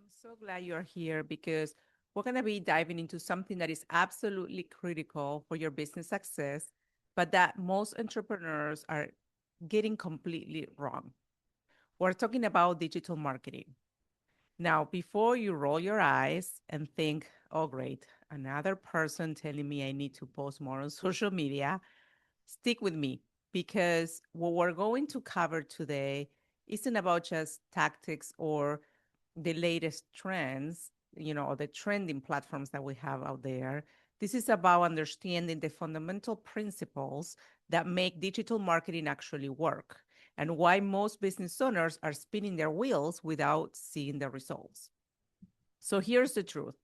am so glad you're here because we're going to be diving into something that is absolutely critical for your business success, but that most entrepreneurs are getting completely wrong. We're talking about digital marketing. Now, before you roll your eyes and think, oh, great, another person telling me I need to post more on social media, stick with me because what we're going to cover today isn't about just tactics or the latest trends, or the trending platforms that we have out there. This is about understanding the fundamental principles that make digital marketing actually work and why most business owners are spinning their wheels without seeing the results. So here's the truth.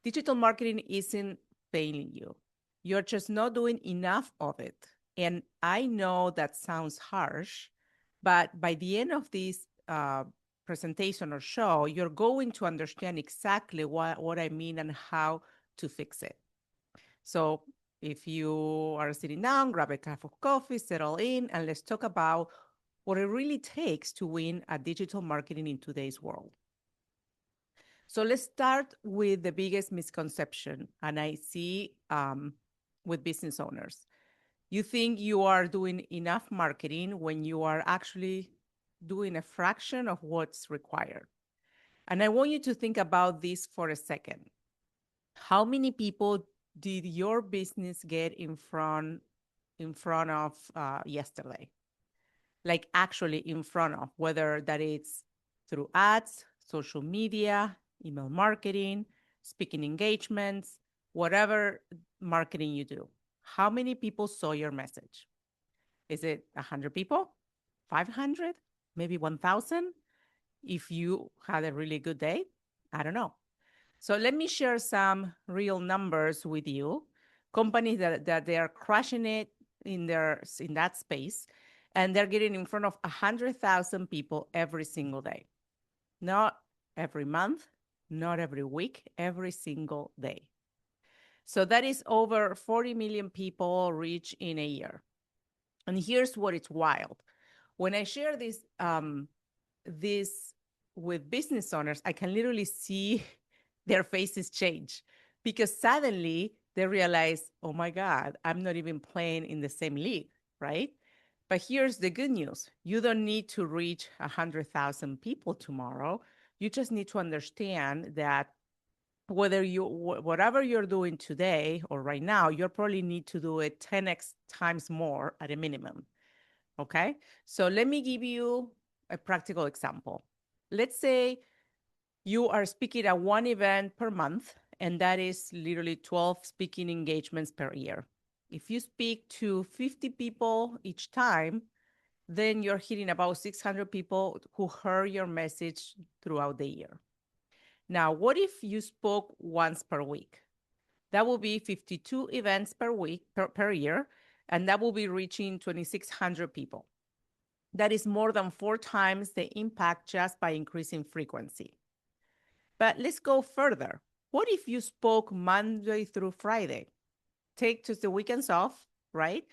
Digital marketing isn't failing you. You're just not doing enough of it. And I know that sounds harsh, but by the end of this presentation or show, you're going to understand exactly what I mean and how to fix it. So if you are sitting down, grab a cup of coffee, settle in, and let's talk about what it really takes to win at digital marketing in today's world. So let's start with the biggest misconception, and I see with business owners. You think you are doing enough marketing when you are actually doing a fraction of what's required. And I want you to think about this for a second. How many people did your business get in front of yesterday? Like actually in front of, whether that it's through ads, social media, email marketing, speaking engagements, whatever marketing you do. How many people saw your message? Is it 100 people? 500? Maybe 1,000? If you had a really good day? I don't know. So let me share some real numbers with you. Companies that they are crushing it in that space, and they're getting in front of 100,000 people every single day. Not every month, not every week, every single day. So that is over 40 million people reach in a year. And here's what it's wild. When I share this with business owners, I can literally see their faces change because suddenly they realize, oh my God, I'm not even playing in the same league, right? But here's the good news. You don't need to reach 100,000 people tomorrow. You just need to understand that whatever you're doing today or right now, you probably need to do it 10x times more at a minimum. Okay. So let me give you a practical example. Let's say you are speaking at one event per month, and that is literally 12 speaking engagements per year. If you speak to 50 people each time, then you're hitting about 600 people who heard your message throughout the year. Now, what if you spoke once per week? That will be 52 events per week, per year, and that will be reaching 2,600 people. That is more than 4 times the impact just by increasing frequency. But let's go further. What if you spoke Monday through Friday? Take just the weekends off, right?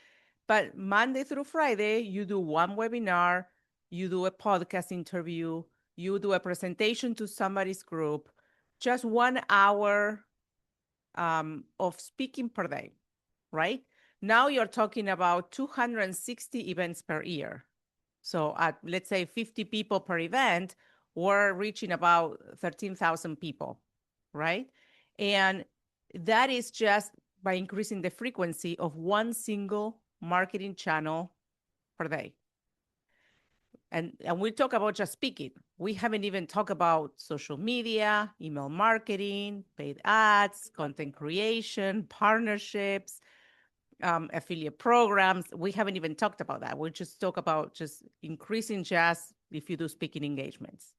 But Monday through Friday, you do one webinar, you do a podcast interview, you do a presentation to somebody's group, just 1 hour of speaking per day, right? Now you're talking about 260 events per year. So at, let's say, 50 people per event, we're reaching about 13,000 people, right? And that is just by increasing the frequency of one single marketing channel per day. And we talk about just speaking. We haven't even talked about social media, email marketing, paid ads, content creation, partnerships, affiliate programs. We haven't even talked about that. We just talk about just increasing just if you do speaking engagements.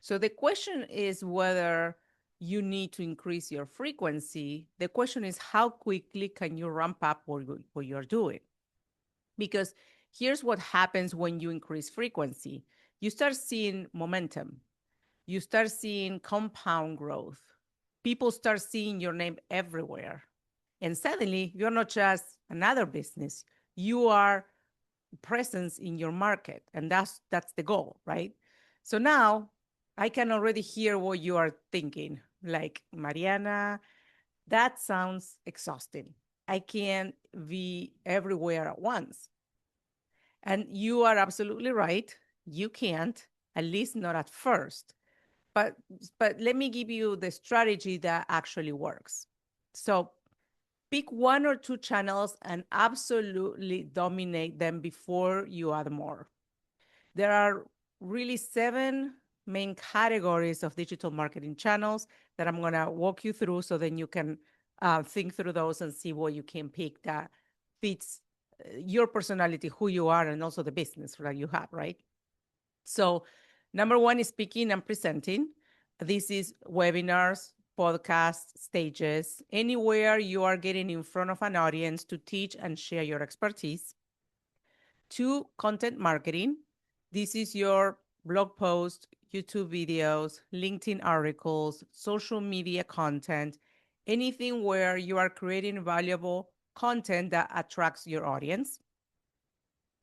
So the question is whether you need to increase your frequency. The question is how quickly can you ramp up what you're doing? Because here's what happens when you increase frequency. You start seeing momentum. You start seeing compound growth. People start seeing your name everywhere. And suddenly, you're not just another business. You are presence in your market. And that's the goal, right? So now I can already hear what you are thinking. Like, Mariana, that sounds exhausting. I can't be everywhere at once. And you are absolutely right. You can't, at least not at first. But but let me give you the strategy that actually works. So pick one or two channels and absolutely dominate them before you add more. There are really 7 main categories of digital marketing channels that I'm going to walk you through so then you can think through those and see what you can pick that fits your personality, who you are, and also the business that you have, right? So, number one is speaking and presenting. This is webinars, podcasts, stages, anywhere you are getting in front of an audience to teach and share your expertise. 2, content marketing. This is your blog post, YouTube videos, LinkedIn articles, social media content, anything where you are creating valuable content that attracts your audience.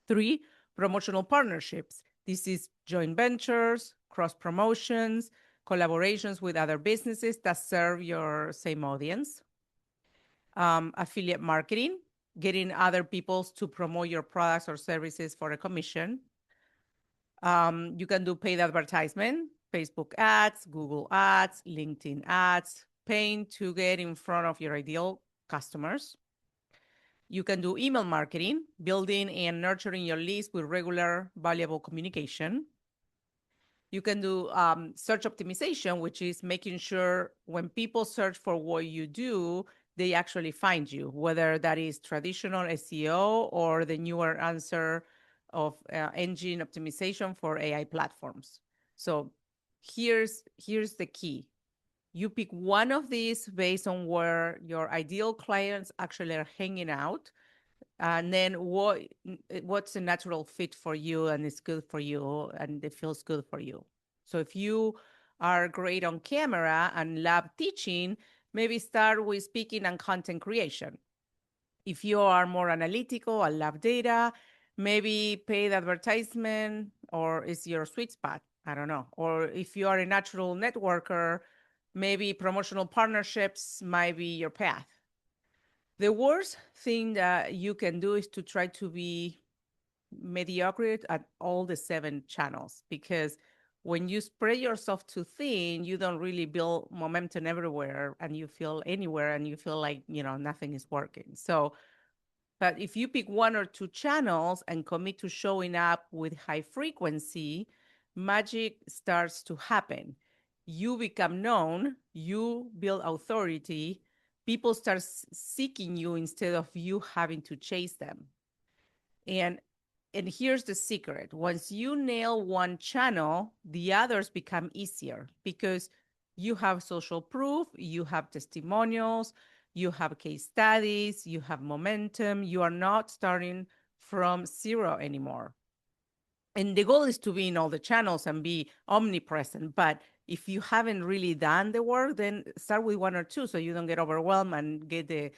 3, promotional partnerships. This is joint ventures, cross promotions, collaborations with other businesses that serve your same audience. Affiliate marketing, getting other people to promote your products or services for a commission. You can do paid advertisement, Facebook ads, Google ads, LinkedIn ads, paying to get in front of your ideal customers. You can do email marketing, building and nurturing your list with regular, valuable communication. You can do search optimization, which is making sure when people search for what you do, they actually find you, whether that is traditional SEO or the newer answer of engine optimization for AI platforms. So here's the key. You pick one of these based on where your ideal clients actually are hanging out, and then what's a natural fit for you and is good for you and it feels good for you. So if you are great on camera and lab teaching, maybe start with speaking and content creation. If you are more analytical and love data, maybe paid advertisement or is your sweet spot. I don't know. Or if you are a natural networker, maybe promotional partnerships might be your path. The worst thing that you can do is to try to be mediocre at all the 7 channels, because when you spread yourself too thin, you don't really build momentum everywhere and you feel anywhere and you feel like, nothing is working. So, but if you pick one or two channels and commit to showing up with high frequency, magic starts to happen. You become known, you build authority, people start seeking you instead of you having to chase them. And here's the secret. Once you nail one channel, the others become easier because you have social proof, you have testimonials, you have case studies, you have momentum. You are not starting from zero anymore. And the goal is to be in all the channels and be omnipresent. But if you haven't really done the work, then start with one or two so you don't get overwhelmed and get the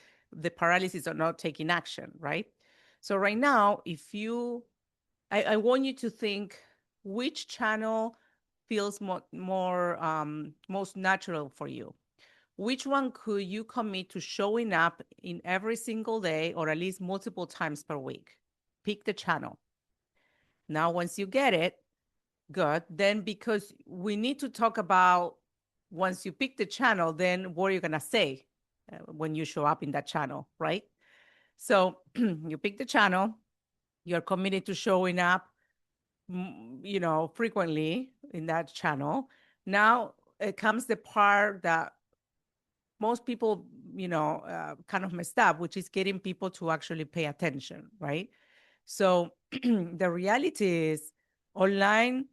paralysis of not taking action, right? So right now, I want you to think which channel feels most natural for you. Which one could you commit to showing up in every single day or at least multiple times per week? Pick the channel. Now, once you get it, good. Then, because we need to talk about once you pick the channel, then what are you going to say when you show up in that channel, right? So you pick the channel, you're committed to showing up, frequently in that channel. Now it comes the part that most people, kind of messed up, which is getting people to actually pay attention, right? So the reality is online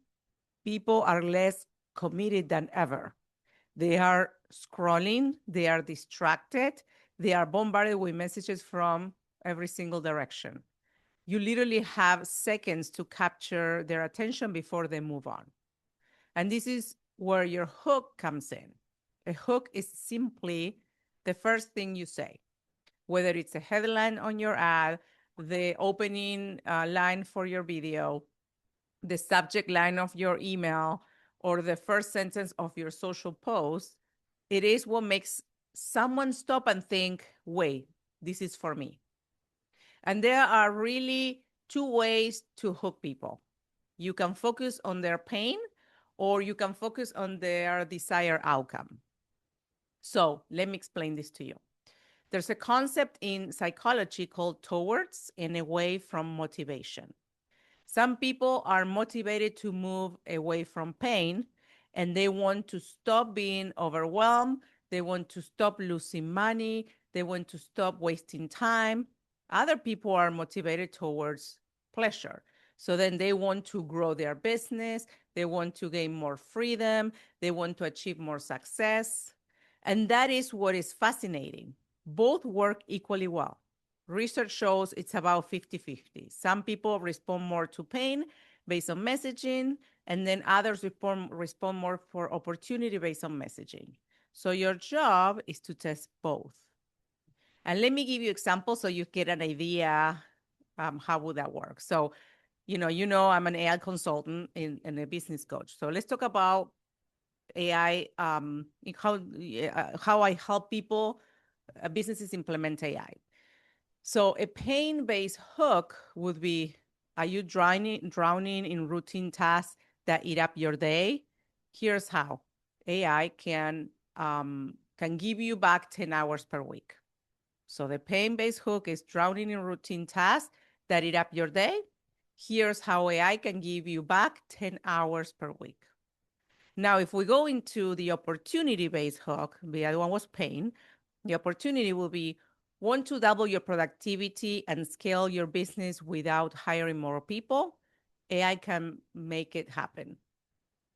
people are less committed than ever. They are scrolling, they are distracted, they are bombarded with messages from every single direction. You literally have seconds to capture their attention before they move on. And this is where your hook comes in. A hook is simply the first thing you say, whether it's a headline on your ad, the opening line for your video, the subject line of your email, or the first sentence of your social post, it is what makes someone stop and think, wait, this is for me. And there are really two ways to hook people. You can focus on their pain, or you can focus on their desired outcome. So let me explain this to you. There's a concept in psychology called towards and away from motivation. Some people are motivated to move away from pain, and they want to stop being overwhelmed. They want to stop losing money. They want to stop wasting time. Other people are motivated towards pleasure. So then they want to grow their business. They want to gain more freedom. They want to achieve more success. And that is what is fascinating. Both work equally well. Research shows it's about 50-50. Some people respond more to pain based on messaging, and then others respond more for opportunity based on messaging. So your job is to test both. And let me give you examples so you get an idea how would that work. So, I'm an AI consultant and a business coach. So let's talk about AI, how I help people, businesses implement AI. So a pain-based hook would be, are you drowning in routine tasks that eat up your day? Here's how. AI can give you back 10 hours per week. So the pain-based hook is drowning in routine tasks that eat up your day. Here's how AI can give you back 10 hours per week. Now, if we go into the opportunity-based hook, the other one was pain, the opportunity will be, want to double your productivity and scale your business without hiring more people? AI can make it happen.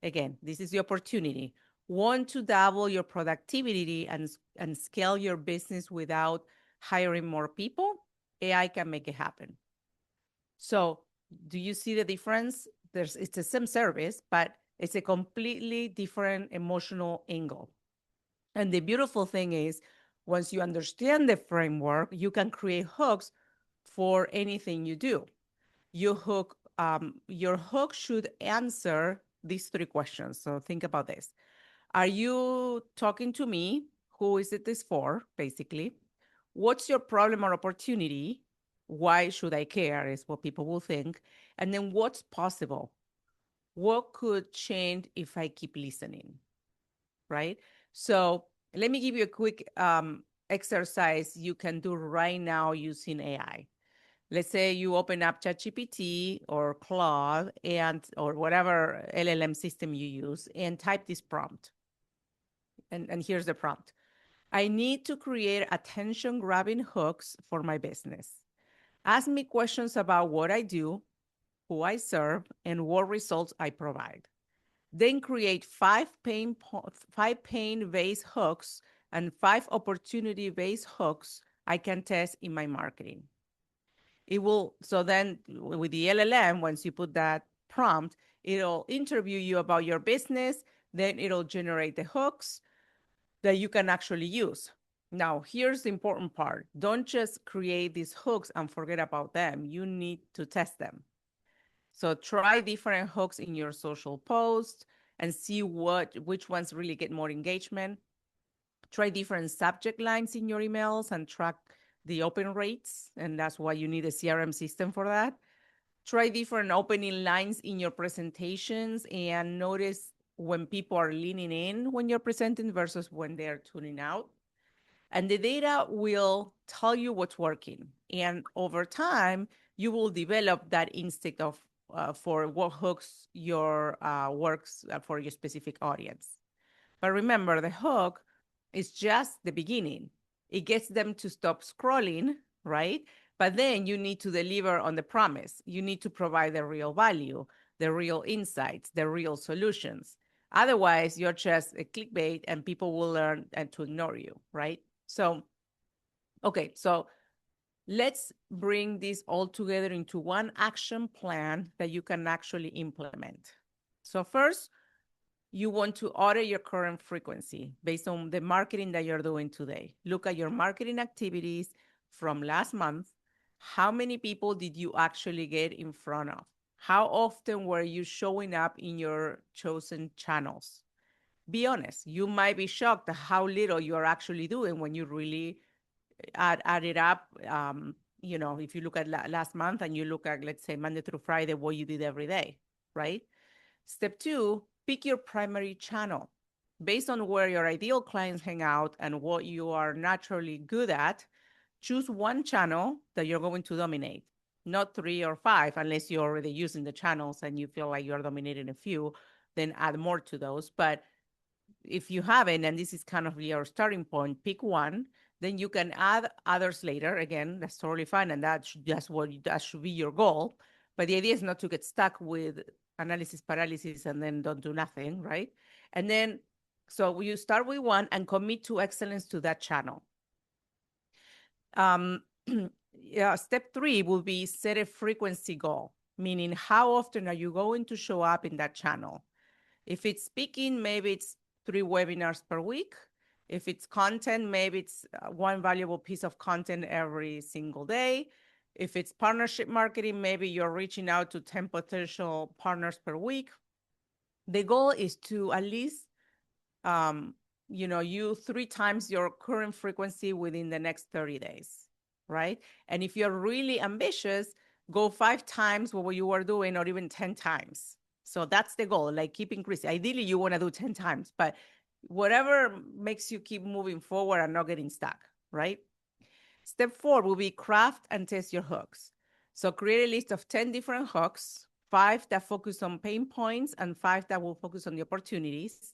Again, this is the opportunity. Want to double your productivity and scale your business without hiring more people? AI can make it happen. So do you see the difference? It's the same service, but it's a completely different emotional angle. And the beautiful thing is, once you understand the framework, you can create hooks for anything you do. Your hook should answer these three questions. So think about this. Are you talking to me? Who is it this for, basically? What's your problem or opportunity? Why should I care is what people will think. And then what's possible? What could change if I keep listening, right? So let me give you a quick exercise you can do right now using AI. Let's say you open up ChatGPT or Claude or whatever LLM system you use and type this prompt. And here's the prompt. I need to create attention-grabbing hooks for my business. Ask me questions about what I do, who I serve, and what results I provide. Then create five pain-based hooks and 5 opportunity-based hooks I can test in my marketing. So then with the LLM, once you put that prompt, it'll interview you about your business, then it'll generate the hooks that you can actually use. Now, here's the important part. Don't just create these hooks and forget about them. You need to test them. So try different hooks in your social posts and see which ones really get more engagement. Try different subject lines in your emails and track the open rates. And that's why you need a CRM system for that. Try different opening lines in your presentations and notice when people are leaning in when you're presenting versus when they're tuning out. And the data will tell you what's working. And over time, you will develop that instinct of for what hooks your works for your specific audience. But remember, the hook is just the beginning. It gets them to stop scrolling, right? But then you need to deliver on the promise. You need to provide the real value, the real insights, the real solutions. Otherwise, you're just a clickbait and people will learn and to ignore you, right? So, okay, so let's bring this all together into one action plan that you can actually implement. So first, you want to audit your current frequency based on the marketing that you're doing today. Look at your marketing activities from last month. How many people did you actually get in front of? How often were you showing up in your chosen channels? Be honest. You might be shocked at how little you're actually doing when you really add it up. If you look at last month and you look at, let's say, Monday through Friday, what you did every day, right? Step two, pick your primary channel. Based on where your ideal clients hang out and what you are naturally good at, choose one channel that you're going to dominate, not three or five, unless you're already using the channels and you feel like you're dominating a few, then add more to those. But if you haven't, and this is kind of your starting point, pick one, then you can add others later. Again, that's totally fine. And that should be your goal. But the idea is not to get stuck with analysis paralysis and then don't do nothing, right? And then, so you start with one and commit to excellence to that channel. Yeah, step three will be set a frequency goal, meaning how often are you going to show up in that channel? If it's speaking, maybe it's 3 webinars per week. If it's content, maybe it's one valuable piece of content every single day. If it's partnership marketing, maybe you're reaching out to 10 potential partners per week. The goal is to at least you 3 times your current frequency within the next 30 days, right? And if you're really ambitious, go 5 times what you were doing or even 10 times. So that's the goal, like keep increasing. Ideally, you want to do 10 times, but whatever makes you keep moving forward and not getting stuck, right? Step four will be craft and test your hooks. So create a list of 10 different hooks, 5 that focus on pain points and 5 that will focus on the opportunities.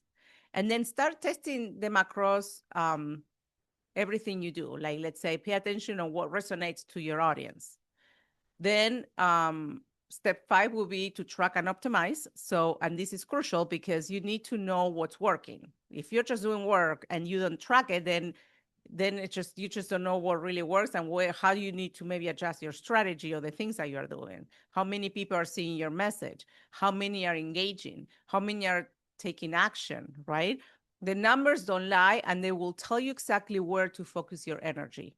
And then start testing them across everything you do. Like, let's say, pay attention on what resonates to your audience. Then step 5 will be to track and optimize. So, and this is crucial because you need to know what's working. If you're just doing work and you don't track it, then you just don't know what really works and how you need to maybe adjust your strategy or the things that you're doing. How many people are seeing your message? How many are engaging? How many are taking action, right? The numbers don't lie, and they will tell you exactly where to focus your energy.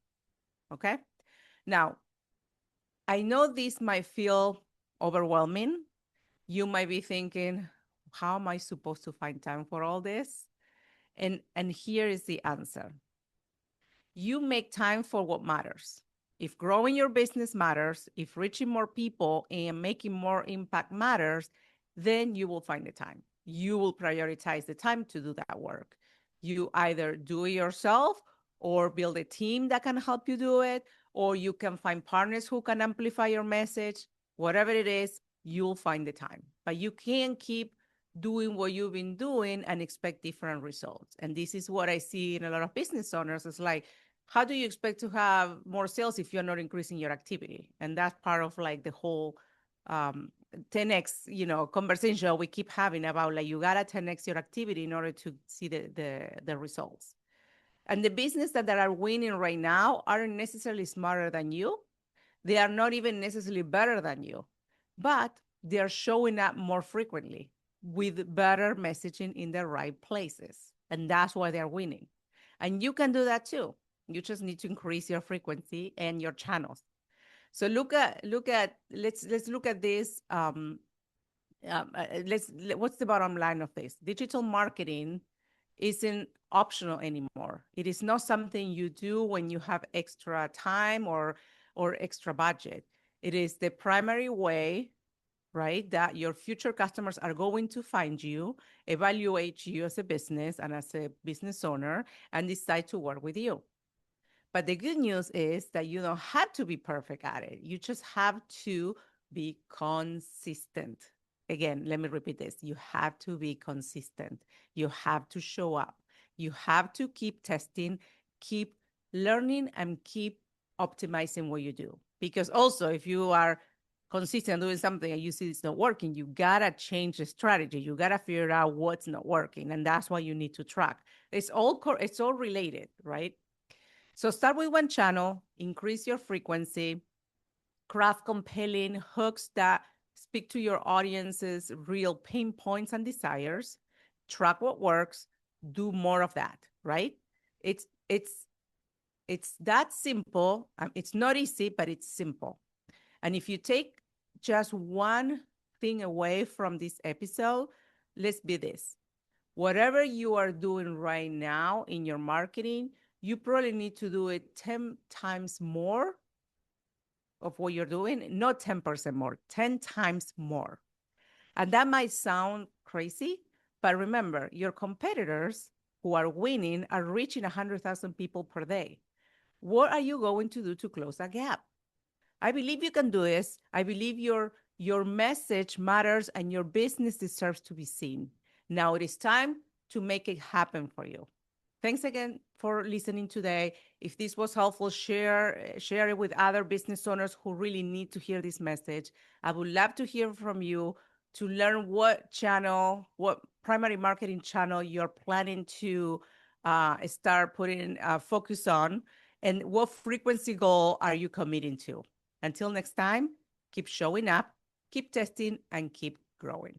Okay? Now, I know this might feel overwhelming. You might be thinking, how am I supposed to find time for all this? And here is the answer. You make time for what matters. If growing your business matters, if reaching more people and making more impact matters, then you will find the time. You will prioritize the time to do that work. You either do it yourself or build a team that can help you do it, or you can find partners who can amplify your message. Whatever it is, you'll find the time. But you can't keep doing what you've been doing and expect different results. And this is what I see in a lot of business owners. It's like, how do you expect to have more sales if you're not increasing your activity? And that's part of like the whole 10x, conversation we keep having about like, you gotta 10x your activity in order to see the results. And the business that are winning right now aren't necessarily smarter than you. They are not even necessarily better than you, but they are showing up more frequently with better messaging in the right places. And that's why they're winning. And you can do that too. You just need to increase your frequency and your channels. So let's look at this. What's the bottom line of this? Digital marketing isn't optional anymore. It is not something you do when you have extra time or extra budget. It is the primary way, right, that your future customers are going to find you, evaluate you as a business and as a business owner, and decide to work with you. But the good news is that you don't have to be perfect at it. You just have to be consistent. Again, let me repeat this. You have to be consistent. You have to show up. You have to keep testing, keep learning, and keep optimizing what you do. Because also, if you are consistent doing something and you see it's not working, you gotta change the strategy. You gotta figure out what's not working, and that's why you need to track. It's all related, right? So start with one channel, increase your frequency, craft compelling hooks that speak to your audience's real pain points and desires, track what works, do more of that, right? It's that simple. It's not easy, but it's simple. And if you take just one thing away from this episode, let's be this. Whatever you are doing right now in your marketing, you probably need to do it 10 times more of what you're doing, not 10% more, 10 times more. And that might sound crazy, but remember, your competitors who are winning are reaching 100,000 people per day. What are you going to do to close that gap? I believe you can do this. I believe your message matters and your business deserves to be seen. Now it is time to make it happen for you. Thanks again for listening today. If this was helpful, share it with other business owners who really need to hear this message. I would love to hear from you to learn what channel, what primary marketing channel you're planning to start putting focus on, and what frequency goal are you committing to. Until next time, keep showing up, keep testing, and keep growing.